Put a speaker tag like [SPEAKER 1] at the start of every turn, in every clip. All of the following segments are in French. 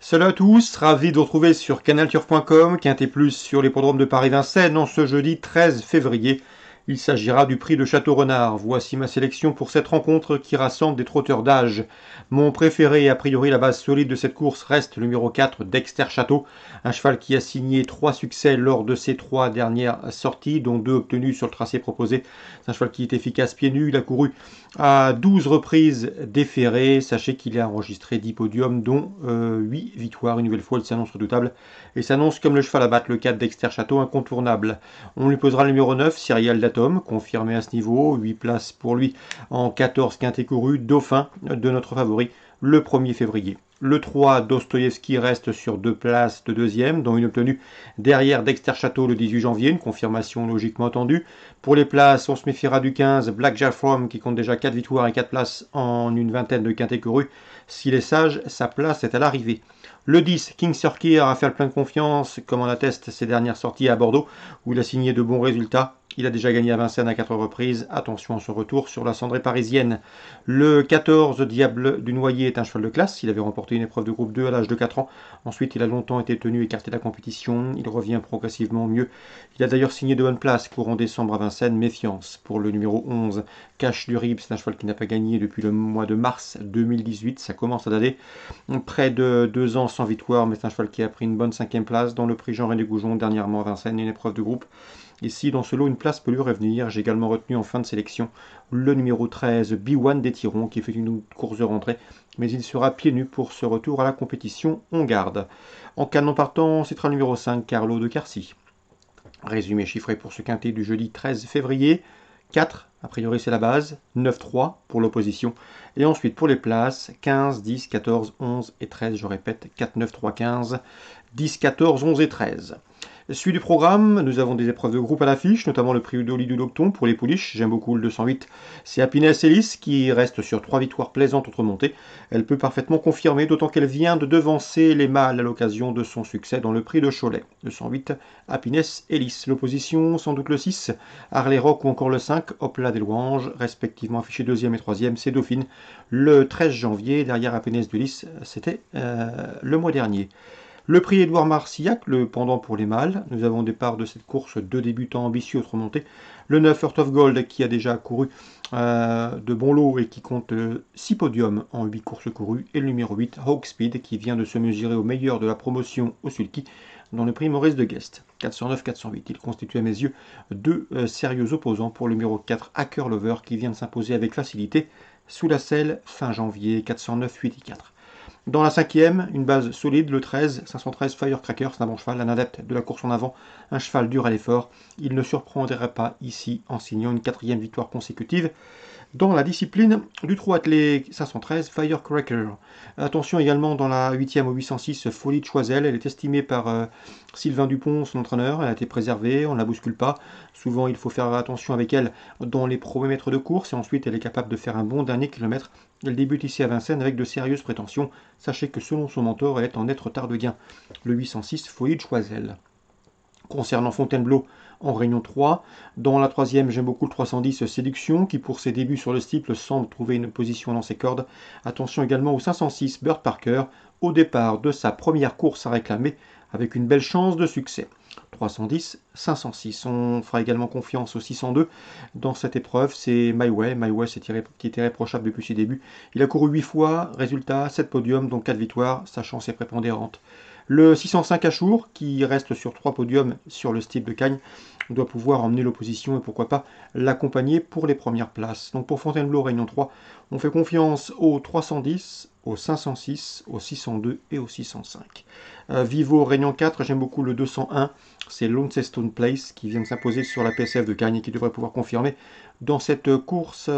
[SPEAKER 1] Salut à tous, ravi de vous retrouver sur canalturf.com, Quintet Plus sur l'hippodrome de Paris-Vincennes en ce jeudi 13 février. Il s'agira du prix de Château-Renard. Voici ma sélection pour cette rencontre qui rassemble des trotteurs d'âge. Mon préféré et a priori la base solide de cette course reste le numéro 4, Dexter Château, un cheval qui a signé 3 succès lors de ses 3 dernières sorties, dont 2 obtenus sur le tracé proposé. C'est un cheval qui est efficace pieds nus, il a couru à 12 reprises déférées. Sachez qu'il a enregistré 10 podiums, dont 8 victoires. Une nouvelle fois, il s'annonce redoutable et s'annonce comme le cheval à battre, le 4 Dexter Château, incontournable. On lui posera le numéro 9, Cyriel Datom, confirmé à ce niveau, 8 places pour lui en 14 quintés courus, dauphin de notre favori le 1er février. Le 3, Dostoïevski, reste sur 2 places de deuxième, dont une obtenue derrière Dexter Château le 18 janvier, une confirmation logiquement attendue. Pour les places, on se méfiera du 15, Black Jack From, qui compte déjà 4 victoires et 4 places en une vingtaine de quintés courus. S'il est sage, sa place est à l'arrivée. Le 10, King Circuit, a fait le plein de confiance, comme en atteste ses dernières sorties à Bordeaux, où il a signé de bons résultats. Il a déjà gagné à Vincennes à 4 reprises. Attention à son retour sur la cendrée parisienne. Le 14, Diable du Noyer, est un cheval de classe. Il avait remporté une épreuve de groupe 2 à l'âge de 4 ans. Ensuite, il a longtemps été tenu écarté de la compétition. Il revient progressivement mieux. Il a d'ailleurs signé de bonnes places courant décembre à Vincennes. Méfiance pour le numéro 11, Cache du Rib. C'est un cheval qui n'a pas gagné depuis le mois de mars 2018. Ça commence à dater. Près de 2 ans sans victoire, mais c'est un cheval qui a pris une bonne 5e place dans le prix Jean-René Goujon dernièrement à Vincennes, une épreuve de groupe. Ici, dans ce lot, une place peut lui revenir. J'ai également retenu en fin de sélection le numéro 13, B1 des Tirons, qui fait une course de rentrée, mais il sera pieds nus pour ce retour à la compétition. On garde. En canon partant, c'est le numéro 5, Carlo de Carcy. Résumé chiffré pour ce quintet du jeudi 13 février. 4, a priori c'est la base, 9-3 pour l'opposition. Et ensuite pour les places, 15, 10, 14, 11 et 13, je répète, 4, 9, 3, 15, 10, 14, 11 et 13. Suite du programme, nous avons des épreuves de groupe à l'affiche, notamment le prix d'Oli du Locton pour les pouliches. J'aime beaucoup le 208. C'est Happiness Ellis qui reste sur 3 victoires plaisantes autre montée. Elle peut parfaitement confirmer, d'autant qu'elle vient de devancer les mâles à l'occasion de son succès dans le prix de Cholet. 208, Happiness Ellis. L'opposition, sans doute le 6, Harley Rock ou encore le 5, Hopla des Louanges, respectivement affichés 2e et 3e. C'est Dauphine le 13 janvier. Derrière Happiness Ellis, c'était le mois dernier. Le prix Édouard Marcillac, le pendant pour les mâles. Nous avons au départ de cette course 2 débutants ambitieux autre montée. Le 9 Heart of Gold qui a déjà couru de bons lots et qui compte 6 podiums en 8 courses courues. Et le numéro 8 Hawk Speed qui vient de se mesurer au meilleur de la promotion au sulky dans le prix Maurice de Guest. 409-408. Il constitue à mes yeux 2 sérieux opposants pour le numéro 4 Hacker Lover qui vient de s'imposer avec facilité sous la selle fin janvier. 409-8-4. Dans la 5e, une base solide, le 13, 513 Firecracker, c'est un bon cheval, un adepte de la course en avant, un cheval dur à l'effort. Il ne surprendrait pas ici en signant une 4e victoire consécutive. Dans la discipline du trot attelé 513 Firecracker. Attention également dans la 8e au 806 Folie de Choiseul. Elle est estimée par Sylvain Dupont, son entraîneur. Elle a été préservée, on ne la bouscule pas. Souvent il faut faire attention avec elle dans les premiers mètres de course et ensuite elle est capable de faire un bon dernier kilomètre. Elle débute ici à Vincennes avec de sérieuses prétentions. Sachez que selon son mentor, elle est en net retard de gain. Le 806 Folie de Choiseul. Concernant Fontainebleau, en Réunion 3. Dans la 3e, j'aime beaucoup le 310 Séduction, qui pour ses débuts sur le steeple semble trouver une position dans ses cordes. Attention également au 506 Bird Parker, au départ de sa première course à réclamer, avec une belle chance de succès. 310, 506. On fera également confiance au 602 dans cette épreuve. C'est My Way. My Way, qui était irréprochable depuis ses débuts. Il a couru 8 fois, résultat 7 podiums, dont 4 victoires. Sa chance est prépondérante. Le 605 Achour, qui reste sur 3 podiums sur le style de Cagnes, doit pouvoir emmener l'opposition et pourquoi pas l'accompagner pour les premières places. Donc pour Fontainebleau, Réunion 3, on fait confiance au 310, au 506, au 602 et au 605. Vivo, Réunion 4, j'aime beaucoup le 201, c'est Launceston Place qui vient de s'imposer sur la PSF de Cagnes et qui devrait pouvoir confirmer dans cette course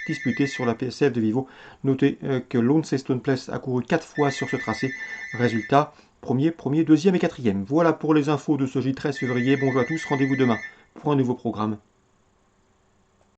[SPEAKER 1] disputée sur la PSF de Vivo. Notez que Launceston Place a couru 4 fois sur ce tracé. Résultat, premier, deuxième et 4e. Voilà pour les infos de ce jeudi 13 février. Bonjour à tous, rendez-vous demain pour un nouveau programme.